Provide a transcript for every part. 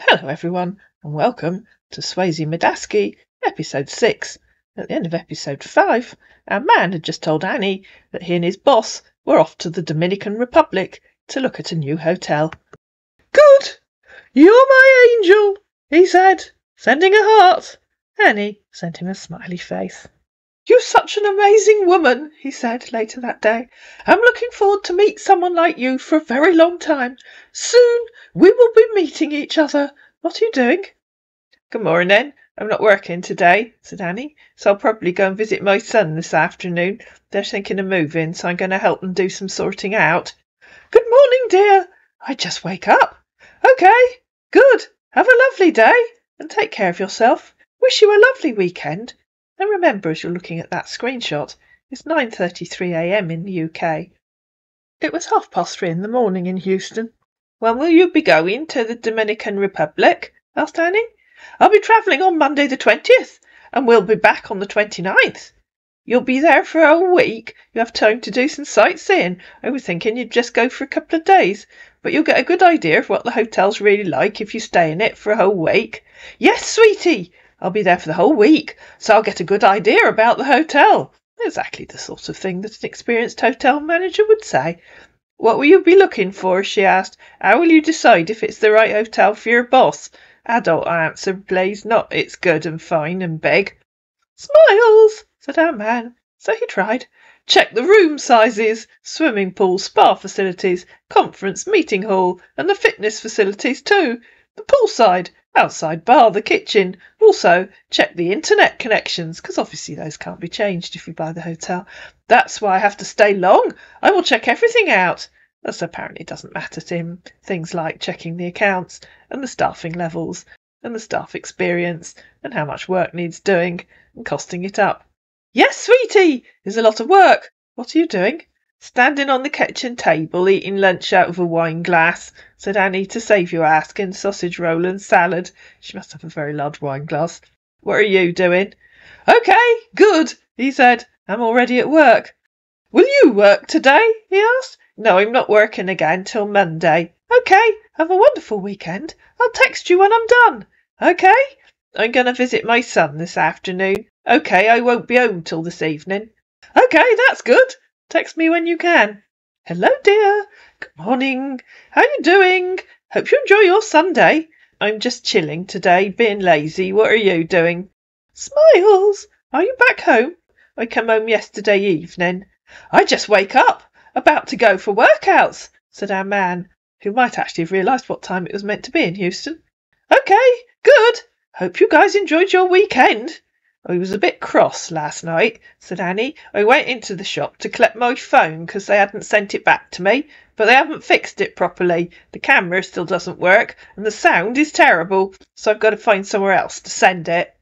Hello everyone, and welcome to Swayze Madaski, episode 6. At the end of episode 5, our man had just told Annie that he and his boss were off to the Dominican Republic to look at a new hotel. "Good! You're my angel," he said, sending a heart. Annie sent him a smiley face. "You're such an amazing woman," he said later that day. "I'm looking forward to meet someone like you for a very long time. Soon we will be meeting each other. What are you doing?" "Good morning. I'm not working today," said Annie, "so I'll probably go and visit my son this afternoon. They're thinking of moving, so I'm going to help them do some sorting out." "Good morning, dear. I just wake up." "Okay, good. Have a lovely day and take care of yourself. Wish you a lovely weekend. And remember, as you're looking at that screenshot, it's 9:33 a.m. in the UK. It was 3:30 in the morning in Houston. "When will you be going to the Dominican Republic?" asked Annie. "I'll be travelling on Monday the 20th, and we'll be back on the 29th. "You'll be there for a week? You have time to do some sightseeing. I was thinking you'd just go for a couple of days, but you'll get a good idea of what the hotel's really like if you stay in it for a whole week." "Yes, sweetie, I'll be there for the whole week, so I'll get a good idea about the hotel." Exactly the sort of thing that an experienced hotel manager would say. "What will you be looking for?" she asked. "How will you decide if it's the right hotel for your boss?" Adult answer, please, not "it's good and fine and big." "Smiles," said our man. So he tried. "Check the room sizes, swimming pool, spa facilities, conference, meeting hall, and the fitness facilities too. The poolside, outside bar, the kitchen. Also, check the internet connections, because obviously those can't be changed if you buy the hotel. That's why I have to stay long. I will check everything out." This apparently doesn't matter to him. Things like checking the accounts, and the staffing levels, and the staff experience, and how much work needs doing, and costing it up. "Yes, sweetie, there's a lot of work. What are you doing?" "Standing on the kitchen table, eating lunch out of a wine glass," said Annie, "to save you asking. Sausage roll and salad." She must have a very large wine glass. "What are you doing?" "Okay, good," he said. "I'm already at work." "Will you work today?" he asked. "No, I'm not working again till Monday." "Okay, have a wonderful weekend. I'll text you when I'm done." "Okay, I'm going to visit my son this afternoon." "Okay, I won't be home till this evening." "Okay, that's good. Text me when you can." "Hello, dear. Good morning. How you doing? Hope you enjoy your Sunday." "I'm just chilling today, being lazy. What are you doing?" "Smiles. Are you back home?" "I come home yesterday evening." "I just wake up. About to go for workouts," said our man, who might actually have realised what time it was meant to be in Houston. "Okay, good. Hope you guys enjoyed your weekend." "I was a bit cross last night," said Annie. "I went into the shop to collect my phone because they hadn't sent it back to me, but they haven't fixed it properly. The camera still doesn't work, and the sound is terrible, so I've got to find somewhere else to send it."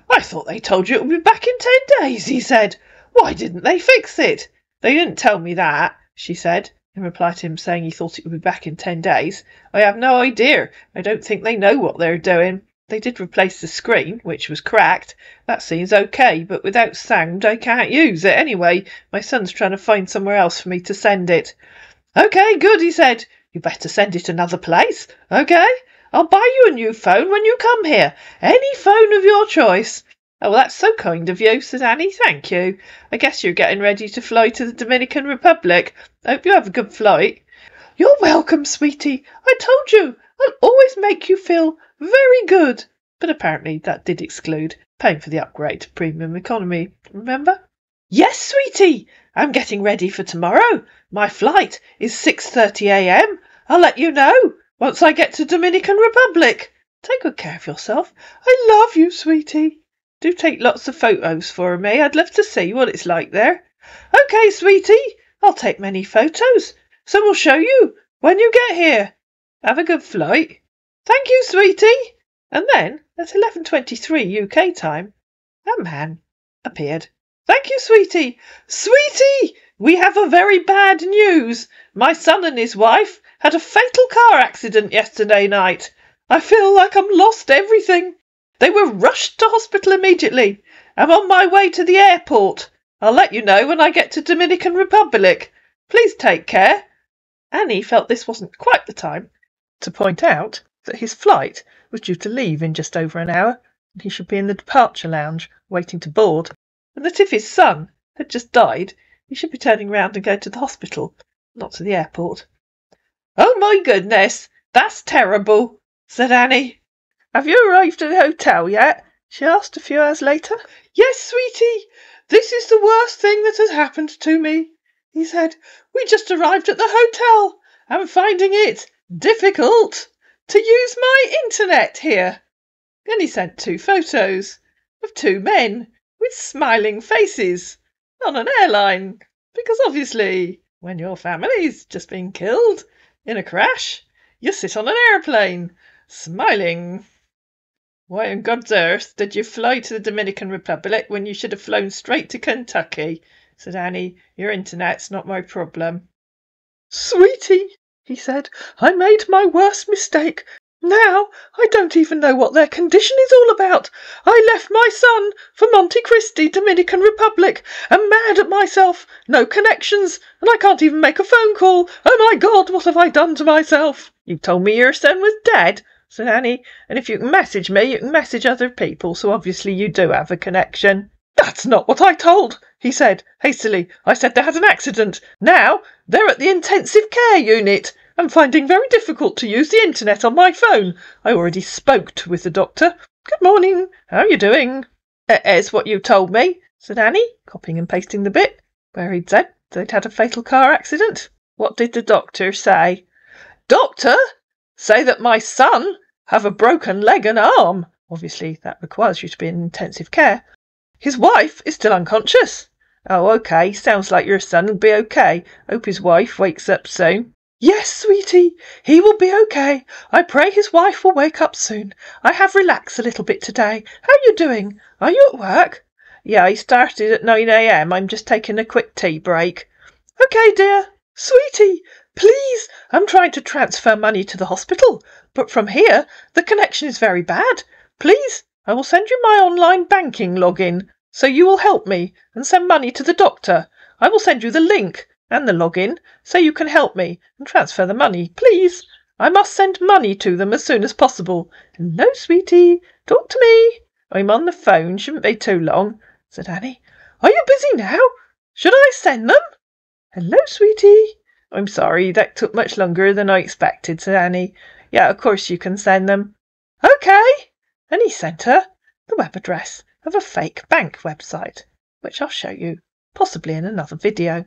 "I thought they told you it would be back in 10 days, he said. "Why didn't they fix it?" "They didn't tell me that," she said, in reply to him saying he thought it would be back in 10 days. "I have no idea. I don't think they know what they're doing. They did replace the screen, which was cracked. That seems okay, but without sound I can't use it anyway. My son's trying to find somewhere else for me to send it." "Okay, good," he said. "You better send it another place. Okay? I'll buy you a new phone when you come here. Any phone of your choice." "Oh, well, that's so kind of you," said Annie. "Thank you. I guess you're getting ready to fly to the Dominican Republic. Hope you have a good flight." "You're welcome, sweetie. I told you, I'll always make you feel very good." But apparently that did exclude paying for the upgrade to premium economy, remember? "Yes, sweetie, I'm getting ready for tomorrow. My flight is 6:30 a.m. I'll let you know once I get to Dominican Republic. Take good care of yourself. I love you, sweetie. Do take lots of photos for me. I'd love to see what it's like there." "Okay, sweetie, I'll take many photos, so we'll show you when you get here. Have a good flight." "Thank you, sweetie." And then, at 11:23 UK time, a man appeared. "Thank you, sweetie." "Sweetie, we have a very bad news. My son and his wife had a fatal car accident yesterday night. I feel like I'm lost everything. They were rushed to hospital immediately. I'm on my way to the airport. I'll let you know when I get to Dominican Republic. Please take care." Annie felt this wasn't quite the time to point out that his flight was due to leave in just over an hour, and he should be in the departure lounge waiting to board, and that if his son had just died, he should be turning round and going to the hospital, not to the airport. "Oh, my goodness, that's terrible," said Annie. "Have you arrived at the hotel yet?" she asked a few hours later. "Yes, sweetie, this is the worst thing that has happened to me," he said. "We just arrived at the hotel and finding it difficult to use my internet here." Then he sent 2 photos of 2 men with smiling faces on an airline, because obviously when your family's just been killed in a crash, you sit on an airplane smiling. "Why on God's earth did you fly to the Dominican Republic when you should have flown straight to Kentucky?" said Annie. "Your internet's not my problem." "Sweetie," he said, "I made my worst mistake. Now I don't even know what their condition is all about. I left my son for Monte Cristi, Dominican Republic, and mad at myself. No connections, and I can't even make a phone call. Oh my God, what have I done to myself?" "You told me your son was dead," said Annie, "and if you can message me, you can message other people, so obviously you do have a connection." "That's not what I told," he said hastily. "I said they had an accident. Now they're at the intensive care unit. I'm finding very difficult to use the internet on my phone. I already spoke with the doctor. Good morning. How are you doing?" "It's what you told me," said Annie, copying and pasting the bit where he'd said they'd had a fatal car accident. "What did the doctor say?" "Doctor? Say that my son have a broken leg and arm. Obviously that requires you to be in intensive care. His wife is still unconscious." "Oh, okay. Sounds like your son will be okay. Hope his wife wakes up soon." "Yes, sweetie, he will be okay. I pray his wife will wake up soon. I have relaxed a little bit today. How are you doing? Are you at work?" "Yeah, I started at 9 a.m. I'm just taking a quick tea break." "Okay, dear. Sweetie, please, I'm trying to transfer money to the hospital, but from here the connection is very bad. Please, I will send you my online banking login, so you will help me and send money to the doctor. I will send you the link and the login, so you can help me and transfer the money. Please, I must send money to them as soon as possible." "No, sweetie, talk to me." "I'm on the phone, shouldn't be too long," said Annie. "Are you busy now? Should I send them?" "Hello, sweetie." "I'm sorry, that took much longer than I expected," said Annie. "Yeah, of course you can send them." "Okay." And he sent her the web address of a fake bank website, which I'll show you, possibly in another video.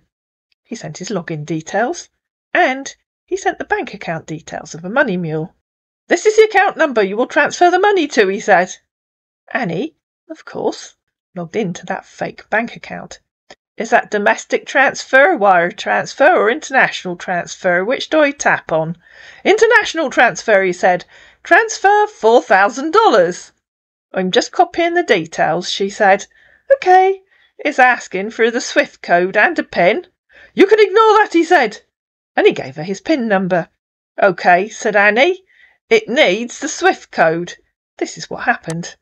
He sent his login details, and he sent the bank account details of a money mule. "This is the account number you will transfer the money to," he said. Annie, of course, logged into that fake bank account. "Is that domestic transfer, wire transfer, or international transfer? Which do I tap on?" "International transfer," he said. "Transfer $4,000. "I'm just copying the details," she said. "Okay. It's asking for the SWIFT code and a PIN." "You can ignore that," he said. And he gave her his PIN number. "Okay," said Annie. "It needs the SWIFT code." This is what happened.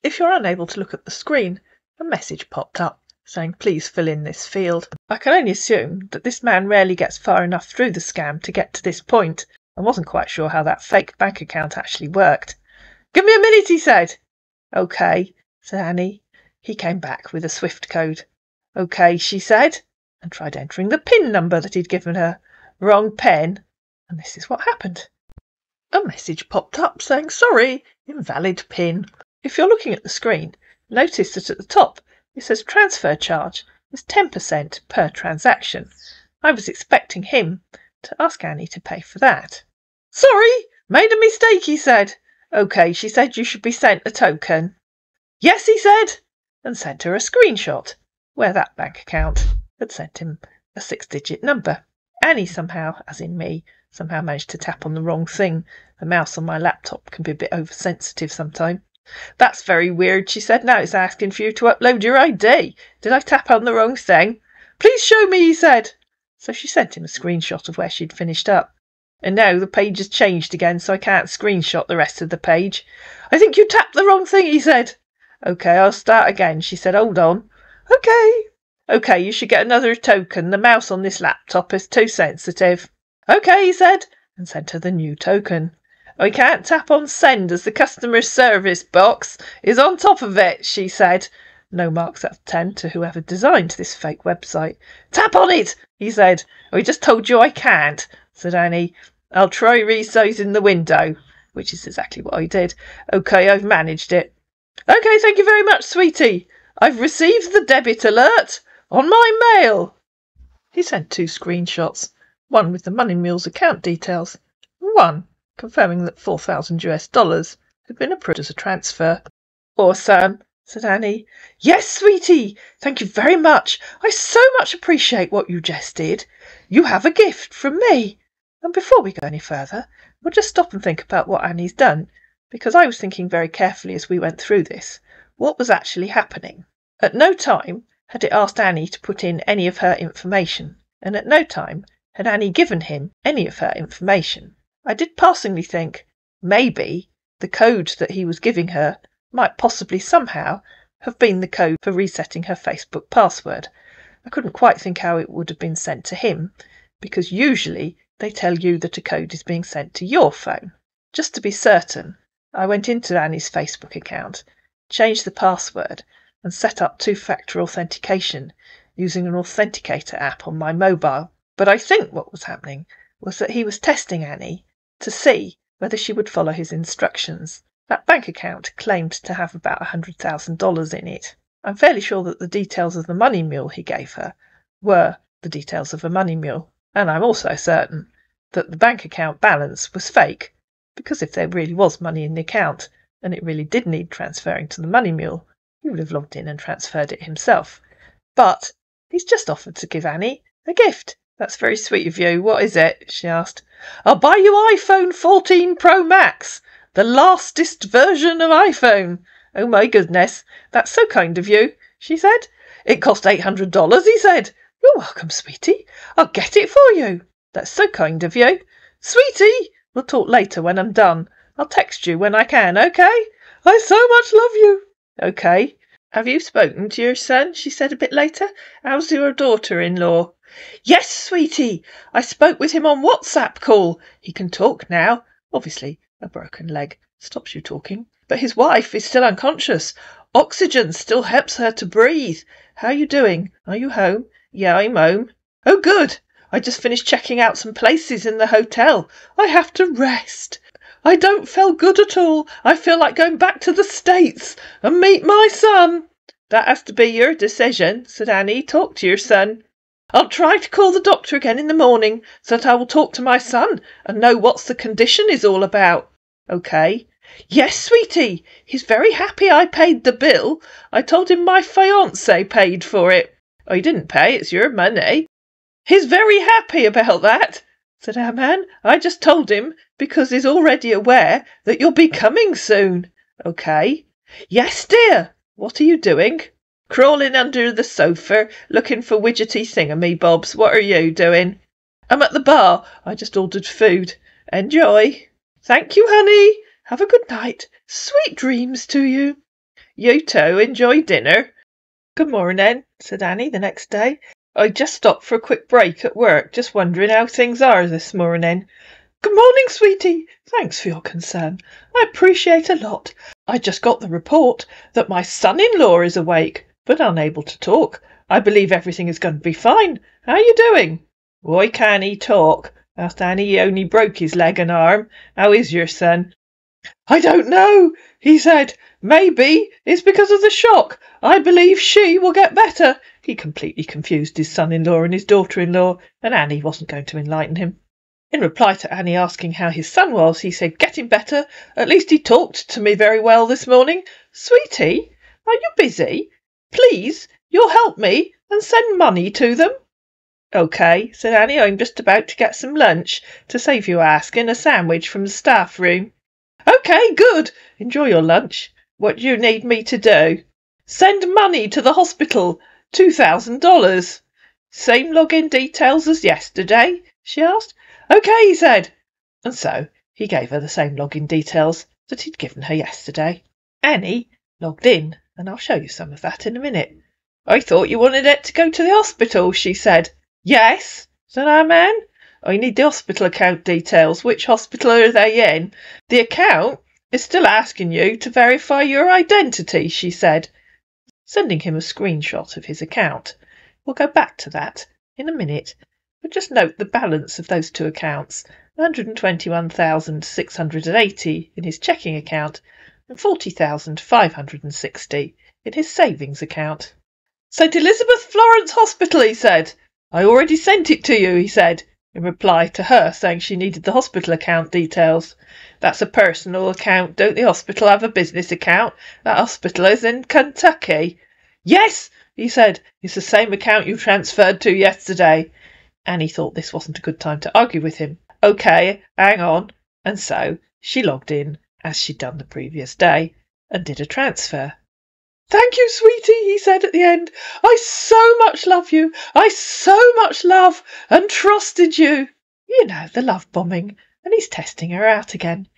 If you're unable to look at the screen, a message popped up saying please fill in this field. I can only assume that this man rarely gets far enough through the scam to get to this point, and wasn't quite sure how that fake bank account actually worked. "Give me a minute," he said. "Okay," said Annie. He came back with a SWIFT code. "Okay," she said, and tried entering the PIN number that he'd given her. Wrong pen, and this is what happened. A message popped up saying, "Sorry, invalid PIN." If you're looking at the screen, notice that at the top it says transfer charge is 10% per transaction. I was expecting him to ask Annie to pay for that. "Sorry, made a mistake," he said. "Okay," she said, "you should be sent a token." "Yes," he said, and sent her a screenshot where that bank account had sent him a 6-digit number. Annie somehow, as in me, somehow managed to tap on the wrong thing. The mouse on my laptop can be a bit oversensitive sometimes. "That's very weird," she said. "Now it's asking for you to upload your ID. Did I tap on the wrong thing?" "Please show me," he said. So she sent him a screenshot of where she'd finished up. And now the page has changed again, so I can't screenshot the rest of the page. "I think you tapped the wrong thing," he said. "Okay, I'll start again," she said. "Hold on." Okay, you should get another token. The mouse on this laptop is too sensitive." "Okay," he said, and sent her the new token. I can't tap on send as the customer service box is on top of it, she said. No marks out of 10 to whoever designed this fake website. Tap on it, he said. I just told you I can't, said Annie. I'll try resizing the window, which is exactly what I did. OK, I've managed it. OK, thank you very much, sweetie. I've received the debit alert on my mail. He sent 2 screenshots, one with the Money Mule's account details, and one confirming that $4,000 had been approved as a transfer. Awesome, said Annie. Yes, sweetie, thank you very much. I so much appreciate what you just did. You have a gift from me. And before we go any further, we'll just stop and think about what Annie's done, because I was thinking very carefully as we went through this, what was actually happening. At no time had it asked Annie to put in any of her information, and at no time had Annie given him any of her information. I did passingly think maybe the code that he was giving her might possibly somehow have been the code for resetting her Facebook password. I couldn't quite think how it would have been sent to him, because usually they tell you that a code is being sent to your phone. Just to be certain, I went into Annie's Facebook account, changed the password, and set up 2-factor authentication using an authenticator app on my mobile. But I think what was happening was that he was testing Annie to see whether she would follow his instructions. That bank account claimed to have about $100,000 in it. I'm fairly sure that the details of the money mule he gave her were the details of a money mule, and I'm also certain that the bank account balance was fake, because if there really was money in the account and it really did need transferring to the money mule, he would have logged in and transferred it himself. But he's just offered to give Annie a gift. That's very sweet of you. What is it? She asked. I'll buy you iPhone 14 Pro Max, the lastest version of iPhone. Oh my goodness, that's so kind of you, she said. It cost $800, he said. You're welcome, sweetie. I'll get it for you. That's so kind of you. Sweetie, we'll talk later when I'm done. I'll text you when I can, OK? I so much love you. OK. Have you spoken to your son? She said a bit later. How's your daughter-in-law? Yes, sweetie. I spoke with him on WhatsApp call. He can talk now. Obviously, a broken leg stops you talking. But his wife is still unconscious. Oxygen still helps her to breathe. How are you doing? Are you home? Yeah, I'm home. Oh, good. I just finished checking out some places in the hotel. I have to rest. I don't feel good at all. I feel like going back to the States and meet my son. That has to be your decision, said Annie. Talk to your son. I'll try to call the doctor again in the morning so that I will talk to my son and know what's the condition is all about. OK. Yes, sweetie. He's very happy I paid the bill. I told him my fiancé paid for it. I didn't pay. It's your money. He's very happy about that, said our man. I just told him because he's already aware that you'll be coming soon. OK. Yes, dear. What are you doing? Crawling under the sofa, looking for widgety thingamybobs. What are you doing? I'm at the bar. I just ordered food. Enjoy. Thank you, honey. Have a good night. Sweet dreams to you. You too. Enjoy dinner. Good morning, said Annie the next day. I just stopped for a quick break at work, just wondering how things are this morning. Good morning, sweetie. Thanks for your concern. I appreciate a lot. I just got the report that my son-in-law is awake, but unable to talk. I believe everything is going to be fine. How are you doing? Why can't he talk? Asked Annie. He only broke his leg and arm. How is your son? I don't know, he said. Maybe it's because of the shock. I believe she will get better. He completely confused his son-in-law and his daughter-in-law, and Annie wasn't going to enlighten him. In reply to Annie asking how his son was, he said, getting better. At least he talked to me very well this morning. Sweetie, are you busy? Please, you'll help me and send money to them. OK, said Annie. I'm just about to get some lunch, to save you asking, a sandwich from the staff room. OK, good. Enjoy your lunch. What do you need me to do? Send money to the hospital. $2,000. Same login details as yesterday? She asked. OK, he said. And so he gave her the same login details that he'd given her yesterday. Annie logged in, and I'll show you some of that in a minute. I thought you wanted it to go to the hospital, she said. Yes, said our man. I need the hospital account details. Which hospital are they in? The account is still asking you to verify your identity, she said, sending him a screenshot of his account. We'll go back to that in a minute, but just note the balance of those two accounts: 121,680 in his checking account and 40,560 in his savings account. St. Elizabeth Florence Hospital, he said. I already sent it to you, he said, in reply to her saying she needed the hospital account details. That's a personal account. Don't the hospital have a business account? That hospital is in Kentucky. Yes, he said. It's the same account you transferred to yesterday. Annie thought this wasn't a good time to argue with him. OK, hang on. And so she logged in, as she'd done the previous day, and did a transfer. Thank you, sweetie, he said at the end. I so much love you. I so much love and trusted you. You know, the love bombing. And he's testing her out again.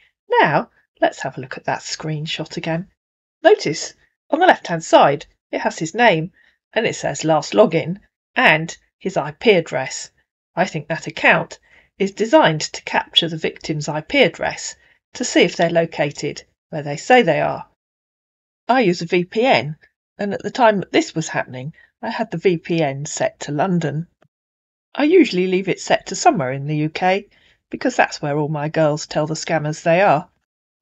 Now, let's have a look at that screenshot again. Notice, on the left-hand side, it has his name, and it says last login, and his IP address. I think that account is designed to capture the victim's IP address to see if they're located where they say they are. I use a VPN, and at the time that this was happening, I had the VPN set to London. I usually leave it set to somewhere in the UK, because that's where all my girls tell the scammers they are.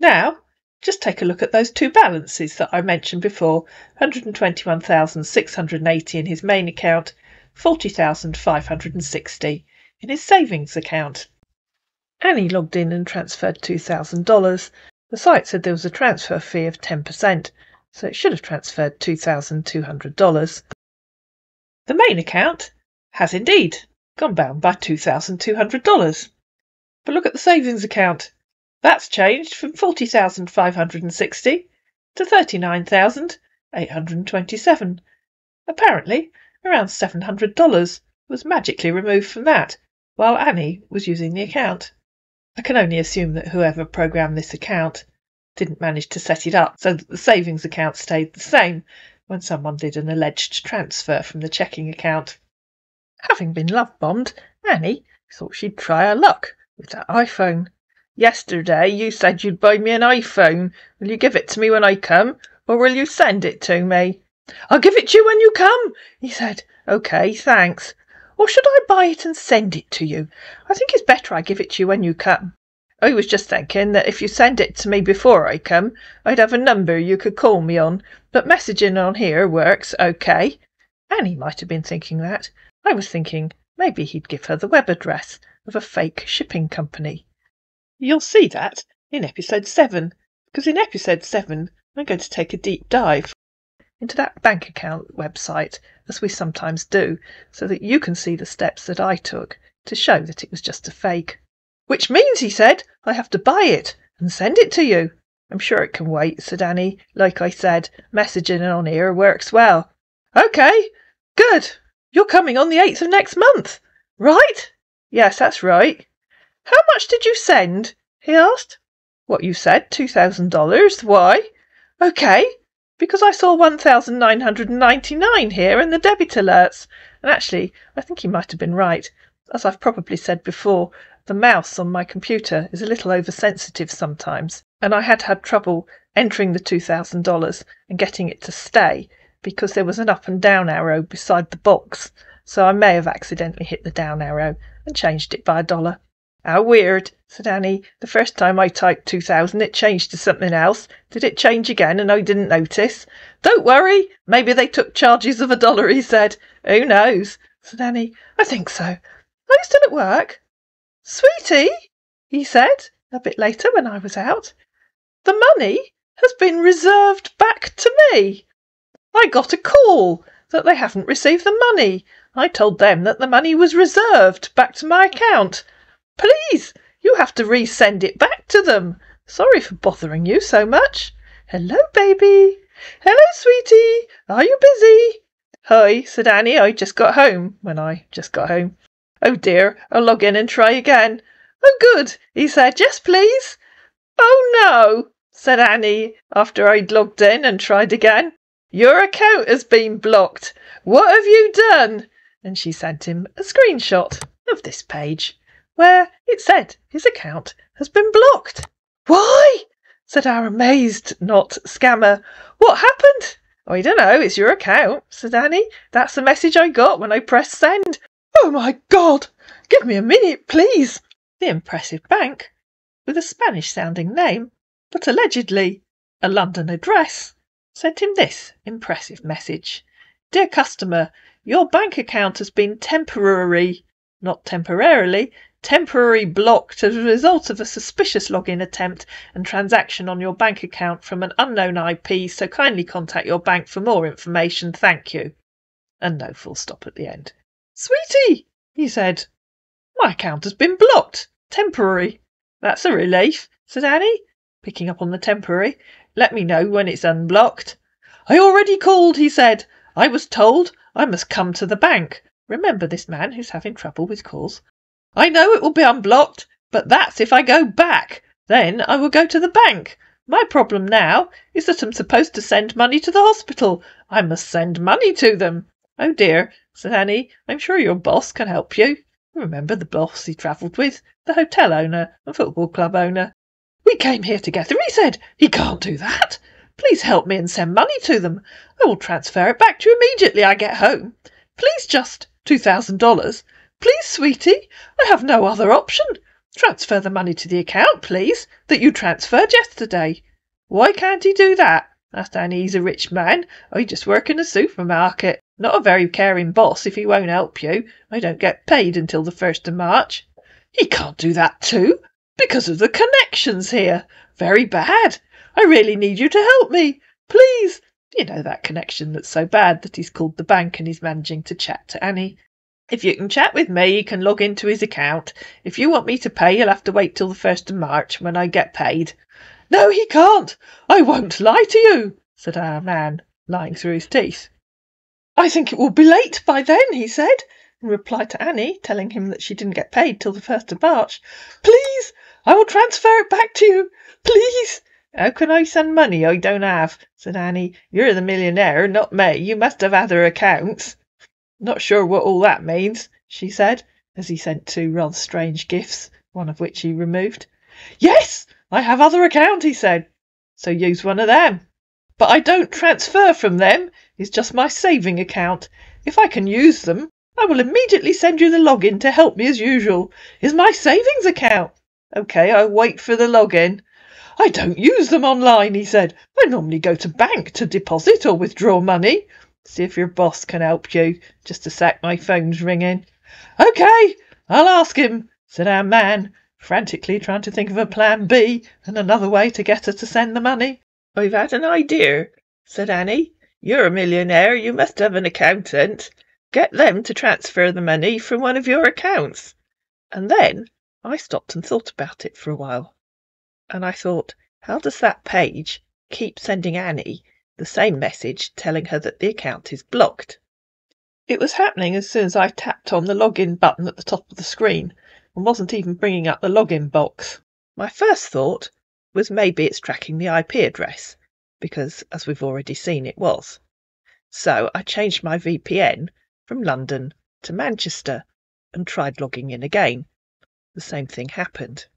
Now, just take a look at those two balances that I mentioned before: 121,680 in his main account, 40,560 in his savings account. Annie logged in and transferred $2,000. The site said there was a transfer fee of 10%. So it should have transferred $2,200. The main account has indeed gone down by $2,200. But look at the savings account. That's changed from 40,560 to 39,827. Apparently, around $700 was magically removed from that, while Annie was using the account. I can only assume that whoever programmed this account didn't manage to set it up so that the savings account stayed the same when someone did an alleged transfer from the checking account. Having been love-bombed, Annie thought she'd try her luck with that iPhone. Yesterday you said you'd buy me an iPhone. Will you give it to me when I come, or will you send it to me? I'll give it to you when you come, he said. OK, thanks. Or should I buy it and send it to you? I think it's better I give it to you when you come. I was just thinking that if you send it to me before I come, I'd have a number you could call me on, but messaging on here works OK. Annie might have been thinking that. I was thinking maybe he'd give her the web address of a fake shipping company. You'll see that in episode 7, because in episode 7 I'm going to take a deep dive into that bank account website, as we sometimes do, so that you can see the steps that I took to show that it was just a fake. Which means, he said, I have to buy it and send it to you. I'm sure it can wait, said Annie. Like I said, messaging on here works well. OK, good. You're coming on the 8th of next month, right? Yes, that's right. How much did you send? He asked. What you said, $2,000. Why? OK, because I saw 1,999 here in the debit alerts. And actually, I think he might have been right. As I've probably said before, the mouse on my computer is a little oversensitive sometimes, and I had trouble entering the $2,000 and getting it to stay because there was an up and down arrow beside the box, so I may have accidentally hit the down arrow and changed it by $1. How weird, said Annie. The first time I typed 2,000 it changed to something else. Did it change again and I didn't notice? Don't worry, maybe they took charges of $1, he said. Who knows, said Annie. I think so. Are you still at work? Sweetie, he said a bit later when I was out, the money has been reserved back to me. I got a call that they haven't received the money. I told them that the money was reserved back to my account. Please, you have to resend it back to them. Sorry for bothering you so much. Hello, baby. Hello, sweetie. Are you busy? Hi, said Annie. I just got home. Oh dear, I'll log in and try again. Oh good, he said. Yes, please. Oh no, said Annie after I'd logged in and tried again. Your account has been blocked. What have you done? And she sent him a screenshot of this page, where it said his account has been blocked. "Why?" said our amazed not scammer. "What happened?" "I don't know, it's your account," said Annie. "That's the message I got when I pressed send." "Oh my God! Give me a minute, please." The impressive bank, with a Spanish-sounding name, but allegedly a London address, sent him this impressive message. "Dear customer, your bank account has been temporarily blocked as a result of a suspicious login attempt and transaction on your bank account from an unknown IP, so kindly contact your bank for more information. Thank you." And no full stop at the end. "Sweetie," he said, "my account has been blocked. Temporary." "That's a relief," said Annie, picking up on the temporary. "Let me know when it's unblocked." "I already called," he said. "I was told I must come to the bank." Remember this man who's having trouble with calls. "I know it will be unblocked, but that's if I go back. Then I will go to the bank. My problem now is that I'm supposed to send money to the hospital. I must send money to them." "Oh dear," said Annie, "I'm sure your boss can help you." Remember the boss he travelled with, the hotel owner and football club owner. "We came here together," he said. "He can't do that. Please help me and send money to them. I will transfer it back to you immediately I get home. Please, just $2,000. Please, sweetie, I have no other option. Transfer the money to the account, please, that you transferred yesterday." "Why can't he do that?" asked Annie. "He's a rich man. I just work in a supermarket. Not a very caring boss if he won't help you. I don't get paid until the 1st of March. "He can't do that too, because of the connections here. Very bad. I really need you to help me. Please." You know, that connection that's so bad that he's called the bank and he's managing to chat to Annie. "If you can chat with me, you can log into his account. If you want me to pay, you'll have to wait till the 1st of March when I get paid." "No, he can't. I won't lie to you," said our man, lying through his teeth. "I think it will be late by then," he said, in reply to Annie, telling him that she didn't get paid till the 1st of March. "Please, I will transfer it back to you. Please." "How can I send money I don't have?" said Annie. "You're the millionaire, not me. You must have other accounts." "Not sure what all that means," she said, as he sent 2 rather strange gifts, one of which he removed. "Yes, I have other accounts," he said. "So use one of them." "But I don't transfer from them. It's just my saving account. If I can use them, I will immediately send you the login to help me as usual. It's my savings account." "OK, I'll wait for the login." "I don't use them online," he said. "I normally go to bank to deposit or withdraw money." "See if your boss can help you. Just a sec, my phone's ringing." "OK, I'll ask him," said our man, frantically trying to think of a plan B and another way to get her to send the money. "I've had an idea," said Annie. "You're a millionaire, you must have an accountant. Get them to transfer the money from one of your accounts." And then I stopped and thought about it for a while. And I thought, how does that page keep sending Annie the same message telling her that the account is blocked? It was happening as soon as I tapped on the login button at the top of the screen and wasn't even bringing up the login box. My first thought was maybe it's tracking the IP address, because as we've already seen it was. So I changed my VPN from London to Manchester and tried logging in again. The same thing happened.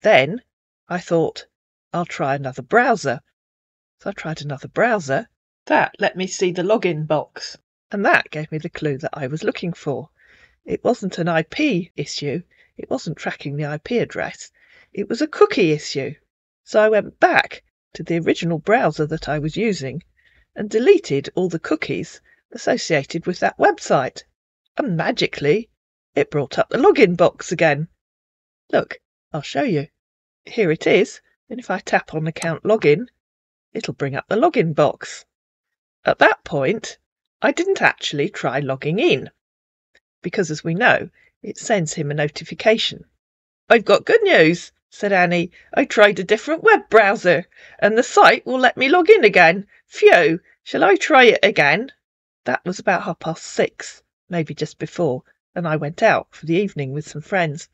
Then I thought, I'll try another browser. So I tried another browser. That let me see the login box. And that gave me the clue that I was looking for. It wasn't an IP issue. It wasn't tracking the IP address. It was a cookie issue. So I went back to the original browser that I was using and deleted all the cookies associated with that website. And magically, it brought up the login box again. Look, I'll show you. Here it is. And if I tap on account login, it'll bring up the login box. At that point, I didn't actually try logging in, because as we know, it sends him a notification. "I've got good news," said Annie. "I tried a different web browser, and the site will let me log in again. Phew, shall I try it again?" That was about 6:30, maybe just before, and I went out for the evening with some friends.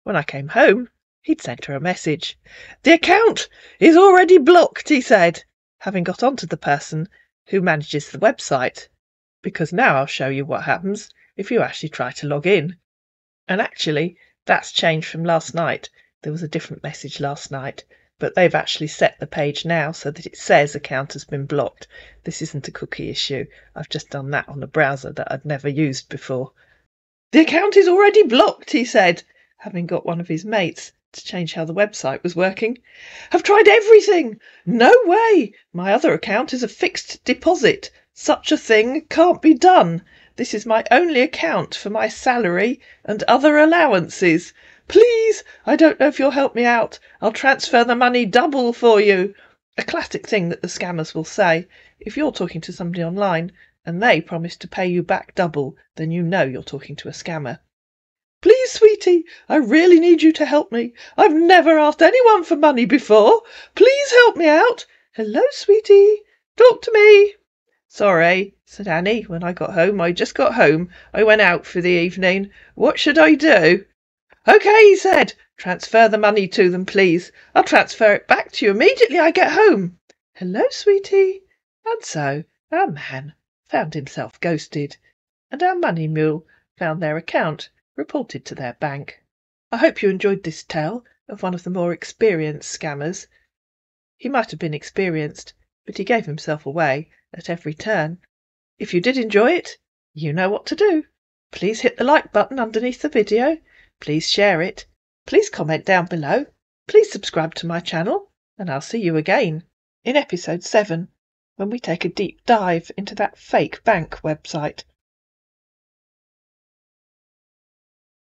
When I came home, he'd sent her a message. "The account is already blocked," he said, having got on to the person who manages the website. Because now I'll show you what happens if you actually try to log in. And actually, That's changed from last night. There was a different message last night, but they've actually set the page now so that it says account has been blocked. This isn't a cookie issue. I've just done that on a browser that I'd never used before. The account is already blocked, he said, having got one of his mates to change how the website was working. I've tried everything. No way. My other account is a fixed deposit. Such a thing can't be done. This is my only account for my salary and other allowances. Please, I don't know if you'll help me out. I'll transfer the money double for you. A classic thing that the scammers will say. If you're talking to somebody online and they promise to pay you back double, then you know you're talking to a scammer. Please, sweetie, I really need you to help me. I've never asked anyone for money before. Please help me out. Hello, sweetie. Talk to me. Sorry, said Annie, when I got home. I just got home. I went out for the evening. What should I do? OK, he said. Transfer the money to them, please. I'll transfer it back to you immediately I get home. Hello, sweetie. And so our man found himself ghosted, and our money mule found their account reported to their bank. I hope you enjoyed this tale of one of the more experienced scammers. He might have been experienced, but he gave himself away at every turn. If you did enjoy it, you know what to do. Please hit the like button underneath the video. Please share it. Please comment down below. Please subscribe to my channel, and I'll see you again in episode 7, when we take a deep dive into that fake bank website.